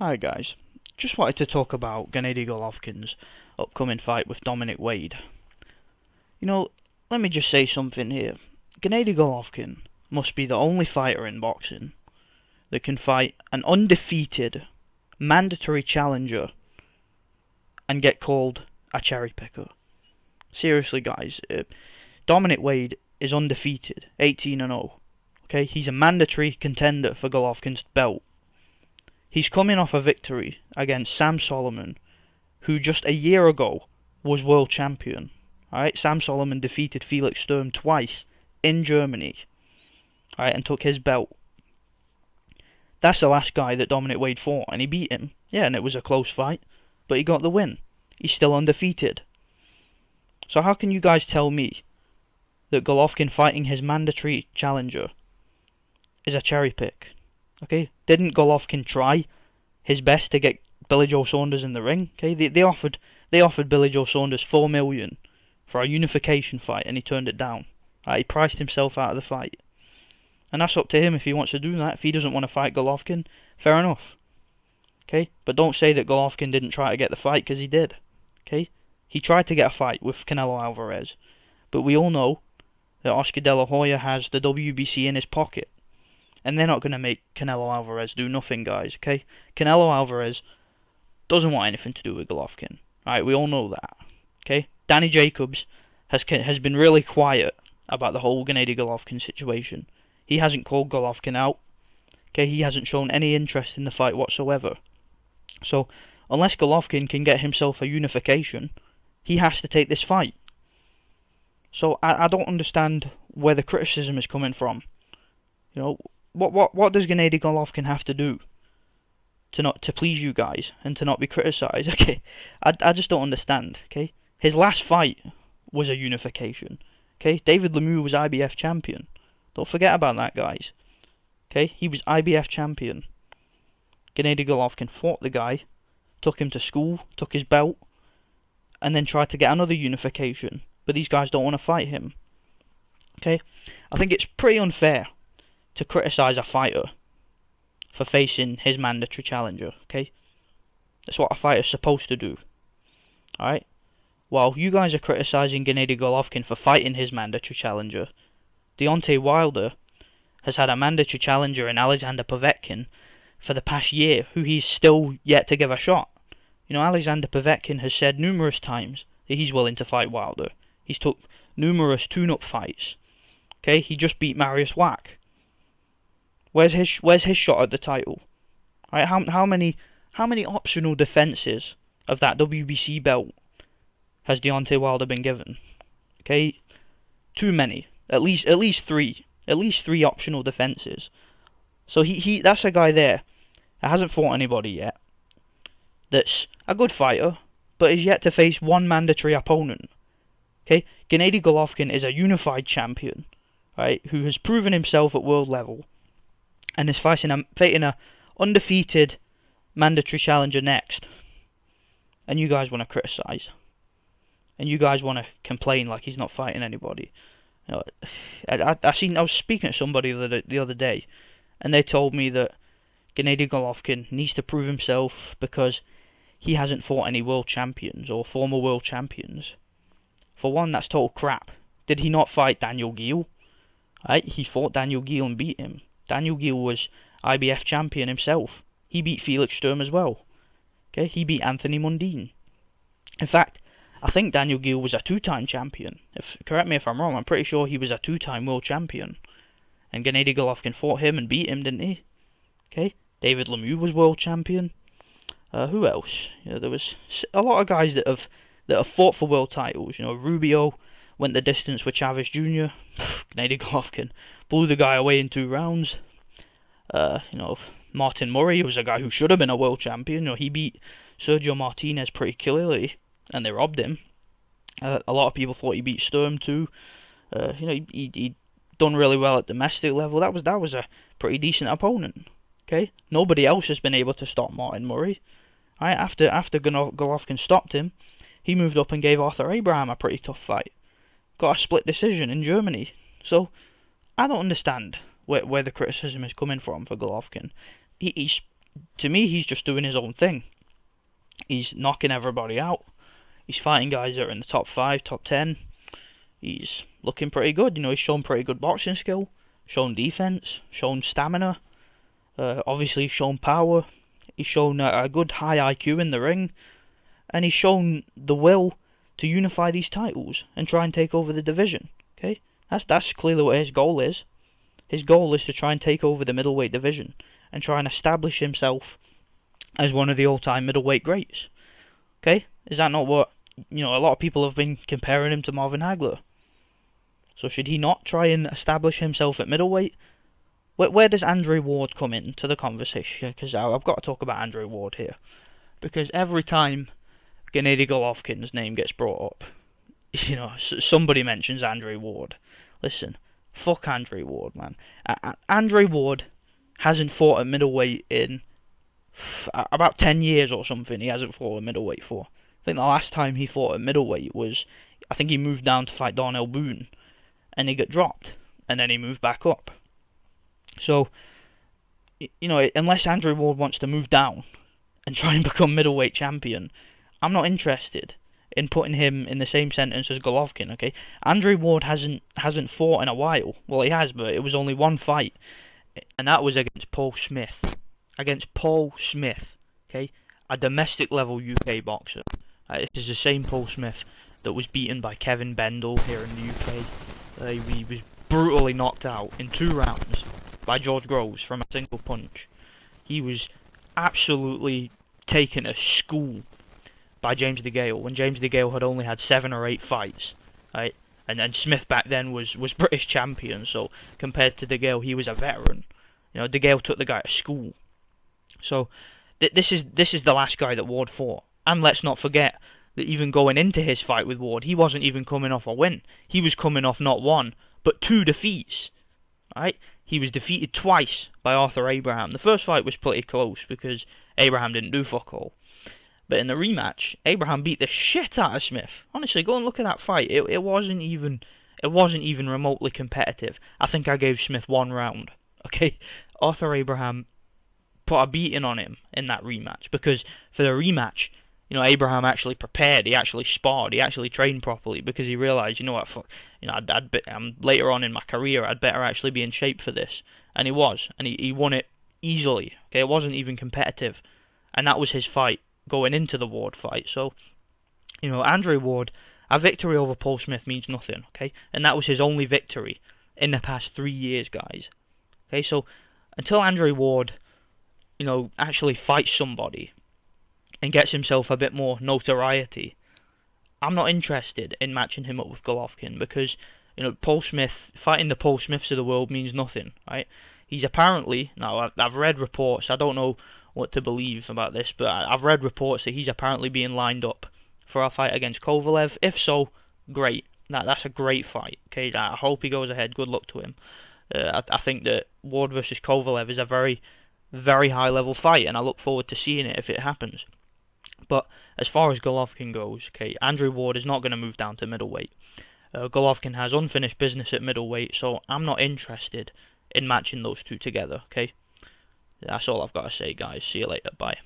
Hi guys, just wanted to talk about Gennady Golovkin's upcoming fight with Dominic Wade. You know, let me just say something here. Gennady Golovkin must be the only fighter in boxing that can fight an undefeated mandatory challenger and get called a cherry picker. Seriously guys, Dominic Wade is undefeated, 18-0. Okay, he's a mandatory contender for Golovkin's belt. He's coming off a victory against Sam Solomon, who just a year ago was world champion. Alright, Sam Solomon defeated Felix Sturm twice in Germany. Alright, and took his belt. That's the last guy that Dominic Wade fought, and he beat him. Yeah, and it was a close fight, but he got the win. He's still undefeated. So how can you guys tell me that Golovkin fighting his mandatory challenger is a cherry pick? Okay, didn't Golovkin try his best to get Billy Joe Saunders in the ring? Okay, they offered Billy Joe Saunders $4 million for a unification fight, and he turned it down. He priced himself out of the fight, and that's up to him if he wants to do that. If he doesn't want to fight Golovkin, fair enough. Okay, but don't say that Golovkin didn't try to get the fight, because he did. Okay, he tried to get a fight with Canelo Alvarez, but we all know that Oscar De La Hoya has the WBC in his pocket. And they're not going to make Canelo Alvarez do nothing, guys, okay? Canelo Alvarez doesn't want anything to do with Golovkin. Alright, we all know that, okay? Danny Jacobs has been really quiet about the whole Gennady Golovkin situation. He hasn't called Golovkin out, okay? He hasn't shown any interest in the fight whatsoever. So, unless Golovkin can get himself a unification, he has to take this fight. So, I don't understand where the criticism is coming from. You know, what does Gennady Golovkin have to do to please you guys and to not be criticised? Okay, I just don't understand. Okay, his last fight was a unification. Okay, David Lemieux was IBF champion. Don't forget about that, guys. Okay, he was IBF champion. Gennady Golovkin fought the guy, took him to school, took his belt, and then tried to get another unification. But these guys don't want to fight him. Okay, I think it's pretty unfair to criticise a fighter for facing his mandatory challenger, okay? That's what a fighter's supposed to do, alright? While you guys are criticising Gennady Golovkin for fighting his mandatory challenger, Deontay Wilder has had a mandatory challenger in Alexander Povetkin for the past year, who he's still yet to give a shot. You know, Alexander Povetkin has said numerous times that he's willing to fight Wilder. He's took numerous tune-up fights, okay? He just beat Mariusz Wach. Where's his shot at the title? Right? How many optional defences of that WBC belt has Deontay Wilder been given? Okay, too many. At least three. At least three optional defences. So that's a guy there that hasn't fought anybody yet. That's a good fighter, but is yet to face one mandatory opponent. Okay, Gennady Golovkin is a unified champion, right? Who has proven himself at world level, and is fighting a undefeated mandatory challenger next. And you guys want to criticise. And you guys want to complain like he's not fighting anybody. You know, I was speaking to somebody the other day, and they told me that Gennady Golovkin needs to prove himself because he hasn't fought any world champions or former world champions. For one, that's total crap. Did he not fight Daniel Geale? Right? He fought Daniel Geale and beat him. Daniel Geale was IBF champion himself. He beat Felix Sturm as well. Okay, he beat Anthony Mundine. In fact, I think Daniel Geale was a two-time champion. Correct me if I'm wrong, I'm pretty sure he was a two-time world champion. And Gennady Golovkin fought him and beat him, didn't he? Okay, David Lemieux was world champion. Who else? You know, there was a lot of guys that have fought for world titles. You know, Rubio went the distance with Chavez Jr. Gennady Golovkin blew the guy away in 2 rounds. You know, Martin Murray was a guy who should have been a world champion. You know, he beat Sergio Martinez pretty clearly, and they robbed him. A lot of people thought he beat Sturm too. You know, he done really well at domestic level. That was a pretty decent opponent. Okay, nobody else has been able to stop Martin Murray. Right, after Golovkin stopped him, he moved up and gave Arthur Abraham a pretty tough fight. Got a split decision in Germany. So I don't understand where the criticism is coming from for Golovkin. He's to me, he's just doing his own thing. He's knocking everybody out. He's fighting guys that are in the top 5, top 10. He's looking pretty good. He's shown pretty good boxing skill, shown defense, shown stamina. Obviously, he's shown power. He's shown a good high IQ in the ring, and he's shown the will to unify these titles and try and take over the division. Okay, that's clearly what his goal is. His goal is to try and take over the middleweight division and try and establish himself as one of the all-time middleweight greats. Okay, is that not what a lot of people have been comparing him to Marvin Hagler? So should he not try and establish himself at middleweight? Where does Andre Ward come into the conversation? Because I've got to talk about Andre Ward here. Because every time Gennady Golovkin's name gets brought up, somebody mentions Andre Ward. Listen, fuck Andre Ward, man. Andre Ward hasn't fought at middleweight in about 10 years or something. He hasn't fought at middleweight for. I think the last time he fought at middleweight was, I think he moved down to fight Darnell Boone, and he got dropped, and then he moved back up. So, unless Andre Ward wants to move down and try and become middleweight champion, I'm not interested in putting him in the same sentence as Golovkin, okay? Andre Ward hasn't fought in a while. Well, he has, but it was only one fight, and that was against Paul Smith. Against Paul Smith, okay? A domestic level UK boxer. It is the same Paul Smith that was beaten by Kevin Bendel here in the UK. He was brutally knocked out in 2 rounds by George Groves from a single punch. He was absolutely taken to school by James DeGale when James DeGale had only had 7 or 8 fights, right? And then Smith back then was British champion, so compared to DeGale, he was a veteran. DeGale took the guy to school. So this is the last guy that Ward fought. And let's not forget that even going into his fight with Ward, he wasn't even coming off a win. He was coming off not 1, but 2 defeats. Right? He was defeated twice by Arthur Abraham. The first fight was pretty close because Abraham didn't do fuck all. But in the rematch, Abraham beat the shit out of Smith. Honestly, go and look at that fight. It wasn't even remotely competitive. I think I gave Smith 1 round. Okay? Arthur Abraham put a beating on him in that rematch, because for the rematch, Abraham actually prepared, he actually sparred, he actually trained properly, because he realised, later on in my career, I'd better actually be in shape for this, and he was, and he won it easily. Okay, it wasn't even competitive, and that was his fight going into the Ward fight. So, Andre Ward, a victory over Paul Smith means nothing. Okay, and that was his only victory in the past 3 years, guys. Okay, so until Andre Ward actually fights somebody and gets himself a bit more notoriety, I'm not interested in matching him up with Golovkin, because Paul Smith, fighting the Paul Smiths of the world means nothing, right? He's apparently, now I've read reports, I don't know what to believe about this, but I've read reports that he's apparently being lined up for a fight against Kovalev. If so, great. That's a great fight. Okay, I hope he goes ahead. Good luck to him. I think that Ward versus Kovalev is a very, very high level fight, and I look forward to seeing it if it happens. But as far as Golovkin goes, okay, Andre Ward is not going to move down to middleweight. Golovkin has unfinished business at middleweight, so I'm not interested in matching those two together. Okay, that's all I've got to say, guys. See you later. Bye.